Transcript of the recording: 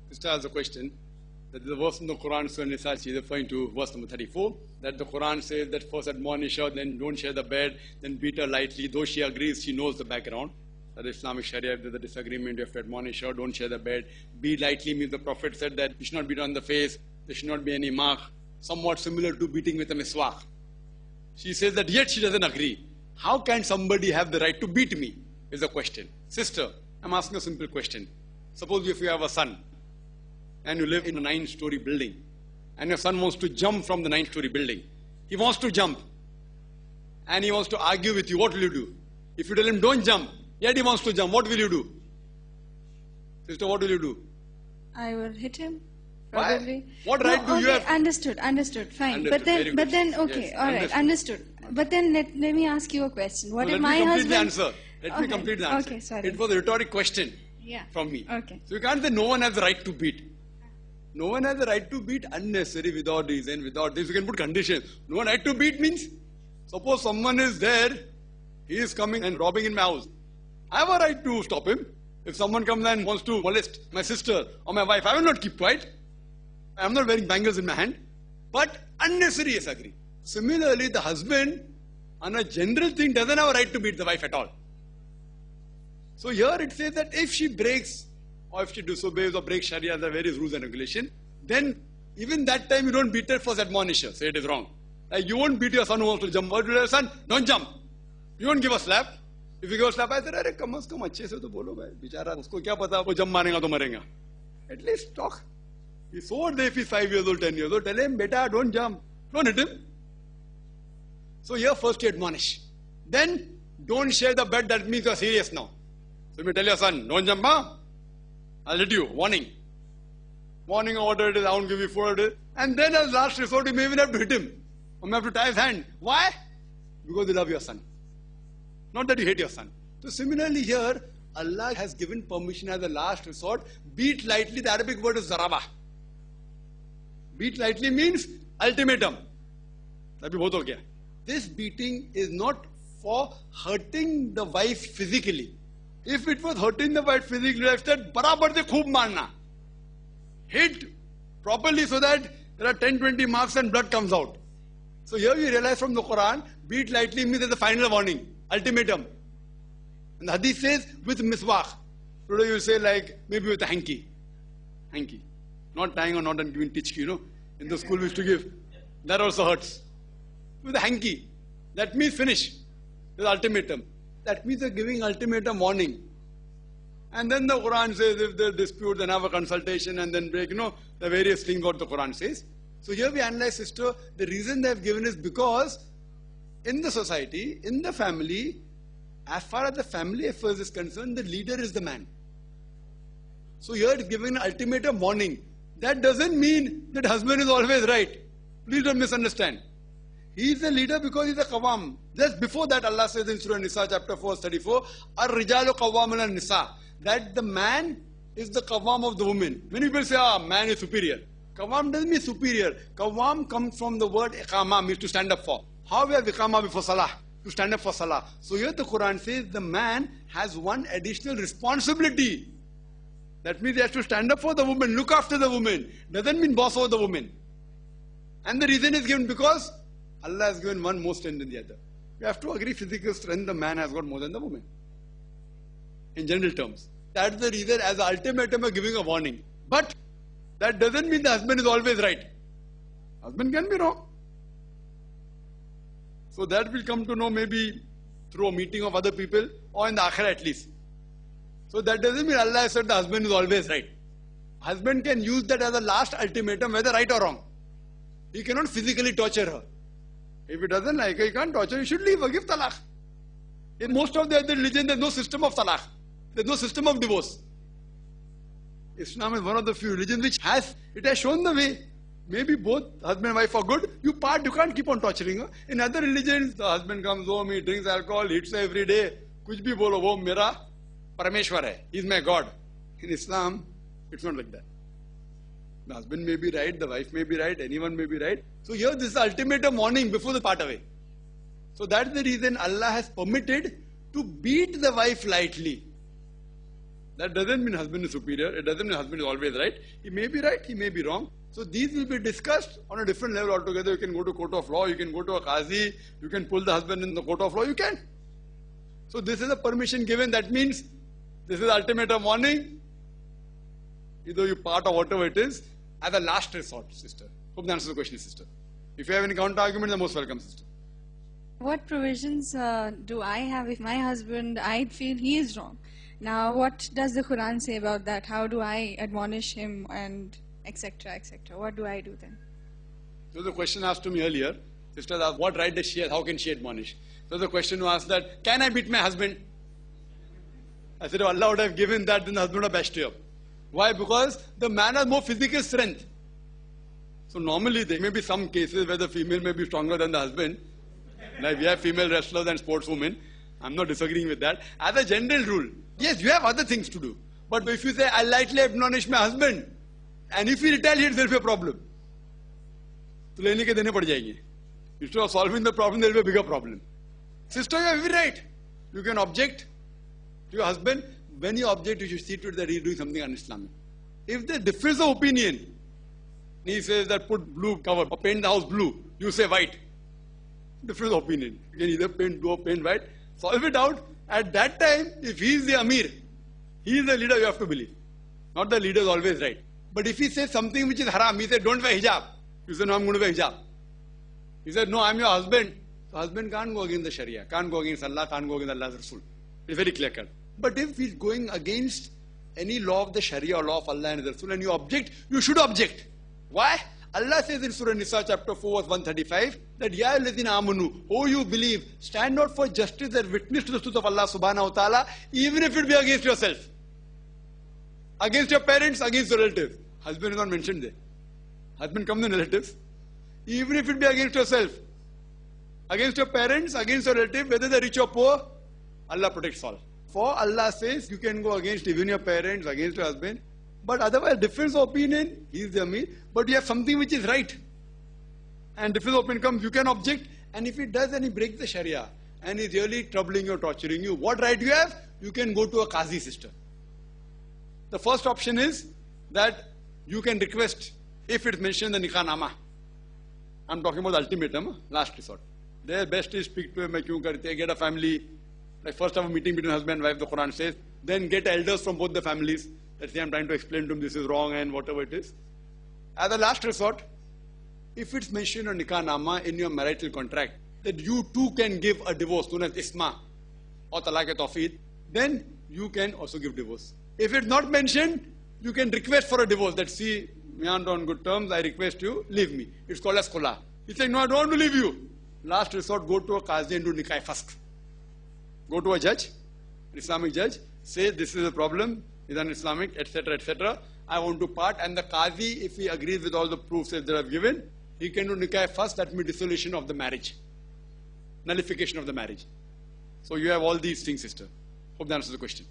Sister has a question. That is a verse in the Quran, Surah Nisa, she is referring to verse number 34, that the Quran says that first admonish her, then don't share the bed, then beat her lightly. Though she agrees, she knows the background. That Islamic Sharia, if there's a disagreement, you have to admonish her, don't share the bed. Beat lightly means the Prophet said that you should not beat on the face, there should not be any mark, somewhat similar to beating with a miswak. She says that yet she doesn't agree. How can somebody have the right to beat me, is the question. Sister, I'm asking a simple question. Suppose if you have a son, and you live in a 9-story building, and your son wants to jump from the 9-story building. He wants to jump, and he wants to argue with you. What will you do? If you tell him, don't jump, yet he wants to jump, what will you do? Sister, what will you do? I will hit him, probably. Why? What right do you have? Understood, fine. Understood. But then, okay, yes, alright, understood. But then let me ask you a question. What if my husband... Let me complete the answer. Okay, sorry. It was a rhetoric question from me. Okay. So you can't say no one has the right to beat. No one has the right to beat unnecessary, without reason, without this. You can put conditions. No one right to beat means, suppose someone is there, he is coming and robbing in my house. I have a right to stop him. If someone comes and wants to molest my sister or my wife, I will not keep quiet. I am not wearing bangles in my hand. But unnecessary, yes, agree. Similarly, the husband, on a general thing, doesn't have a right to beat the wife at all. So here it says that if she breaks, or if she disobeys or breaks Sharia, there are various rules and regulations, then even that time you don't beat her, first admonish her, say it is wrong. Like you won't beat your son who wants to jump. What do you say, son? Don't jump. You won't give a slap. If you give a slap, I said, "Arey, kam se kam अच्छे से तो बोलो भाई, बेचारा उसको क्या पता वो जब मारेगा तो मरेगा." At least talk. He's so old if he's 5 years old, 10 years old. Tell him, beta, don't jump. Don't hit him. So here first you admonish. Then don't share the bed. That means you're serious now. So you tell your son, don't jump, huh? I'll hit you. Warning. Warning order it is, I won't give you food. And then as last resort, you may even have to hit him. Or may have to tie his hand. Why? Because you love your son. Not that you hate your son. So similarly here, Allah has given permission as a last resort. Beat lightly, the Arabic word is zaraba. Beat lightly means ultimatum. This beating is not for hurting the wife physically. If it was hurting the wife physically, I said, barabar se khoob marna. Hit properly so that there are 10-20 marks and blood comes out. So here we realize from the Quran, beat lightly means there's a final warning, ultimatum. And the hadith says, with miswak. Today you say like, maybe with a hanky. Hanky. Not tying or not giving tichki, you know. In the school we used to give. That also hurts. With a hanky. That means finish. There's ultimatum. That means they're giving ultimatum warning. And then the Quran says if they dispute, then have a consultation and then break, you know, the various things what the Quran says. So here we analyze, sister, the reason they have given is because in the society, in the family, as far as the family affairs is concerned, the leader is the man. So here it's giving an ultimatum warning. That doesn't mean that husband is always right. Please don't misunderstand. He is the leader because he is a qawwam. Just before that, Allah says in Surah Nisa chapter 4, 34, Ar-rijalu qawwamun al-nisa. That the man is the qawwam of the woman. Many people say, man is superior. Qawwam doesn't mean superior. Qawwam comes from the word iqama, means to stand up for. How we have iqama before salah? To stand up for salah. So here the Quran says the man has one additional responsibility. That means he has to stand up for the woman, look after the woman. Doesn't mean boss over the woman. And the reason is given because Allah has given one more strength than the other. We have to agree physical strength the man has got more than the woman. In general terms. That's the reason as an ultimatum of giving a warning. But that doesn't mean the husband is always right. Husband can be wrong. So that will come to know maybe through a meeting of other people or in the akhirah at least. So that doesn't mean Allah has said the husband is always right. Husband can use that as a last ultimatum whether right or wrong. He cannot physically torture her. If he doesn't like her, he can't torture her, he should leave her, give talaq. In most of the other religions, there's no system of talaq. There's no system of divorce. Islam is one of the few religions which has shown the way. Maybe both husband and wife are good. You part, you can't keep on torturing her. In other religions, the husband comes home, he drinks alcohol, eats her every day. Kuch bhi bolo, wo mera Parameshwar hai. He's my God. In Islam, it's not like that. The husband may be right, the wife may be right, anyone may be right. So here this is the ultimate warning before they part away. So that's the reason Allah has permitted to beat the wife lightly. That doesn't mean husband is superior. It doesn't mean husband is always right. He may be right, he may be wrong. So these will be discussed on a different level altogether. You can go to court of law, you can go to a qazi, you can pull the husband in the court of law, you can. So this is a permission given. That means this is ultimatum warning. Either you part or whatever it is, as a last resort, sister. Hope that answers the question, sister. If you have any counter argument, you're most welcome, sister. What provisions do I have if my husband, I feel he is wrong? Now, what does the Quran say about that? How do I admonish him and etc., etc.? What do I do then? So the question asked to me earlier, sister asked, what right does she have? How can she admonish? So the question was asked that, can I beat my husband? I said, if Allah would have given that, then the husband would have bashed you up. Why? Because the man has more physical strength. So normally there may be some cases where the female may be stronger than the husband. Like we have female wrestlers and sportswomen. I'm not disagreeing with that. As a general rule, yes, you have other things to do. But if you say, I lightly admonish my husband, and if he retaliates, there will be a problem. So lene ke dene pad jayenge. Instead of solving the problem, there will be a bigger problem. Sister, you have every right. You can object to your husband. When you object, you should see to it that he is doing something un-Islamic. If there differs of opinion, he says that put blue cover or paint the house blue, you say white. Difference of opinion. You can either paint blue or paint white. Solve it out. At that time, if he is the Amir, he is the leader, you have to believe. Not the leader is always right. But if he says something which is haram, he said, don't wear hijab. You say, no, I'm going to wear hijab. He said, no, I'm your husband. So husband can't go against the Sharia, can't go against Allah, can't go against Allah's Rasul. It's very clear cut. But if he's going against any law of the Sharia or law of Allah and the Rasul and you object, you should object. Why? Allah says in Surah Nisa chapter 4 verse 135 that Ya ayyuhalladhina amanu, oh you believe, stand out for justice and witness to the truth of Allah subhanahu wa ta'ala, even if it be against yourself. Against your parents, against your relatives. Husband is not mentioned there. Husband comes in relatives. Even if it be against yourself. Against your parents, against your relative, whether they're rich or poor, Allah protects all. For Allah says you can go against even your parents, against your husband. But otherwise, difference of opinion, he is the Amir. But you have something which is right. And difference of opinion comes, you can object. And if he does and he breaks the Sharia, and he's really troubling you, torturing you, what right you have? You can go to a Qazi, sister. The first option is that you can request, if it's mentioned in the Nikah Nama. I'm talking about the ultimatum, last resort. Their best is speak to him, get a family. Like first have a meeting between husband and wife, the Quran says. Then get elders from both the families. Let's say I'm trying to explain to him this is wrong and whatever it is. As a last resort, if it's mentioned on Nikah Nama in your marital contract that you too can give a divorce, known as Isma or Talaq-e-Tawfiq, then you can also give divorce. If it's not mentioned, you can request for a divorce that see, we aren't on good terms, I request you, leave me. It's called as Khula. He's saying, no, I don't want to leave you. Last resort, go to a Qazi and do Nikah Fasq. Go to a judge, an Islamic judge, say this is a problem, is un-Islamic, etc., etc. I want to part, and the Qazi, if he agrees with all the proofs that I've given, he can do Nikah Fasq, that means dissolution of the marriage. Nullification of the marriage. So you have all these things, sister. Hope that answers the question.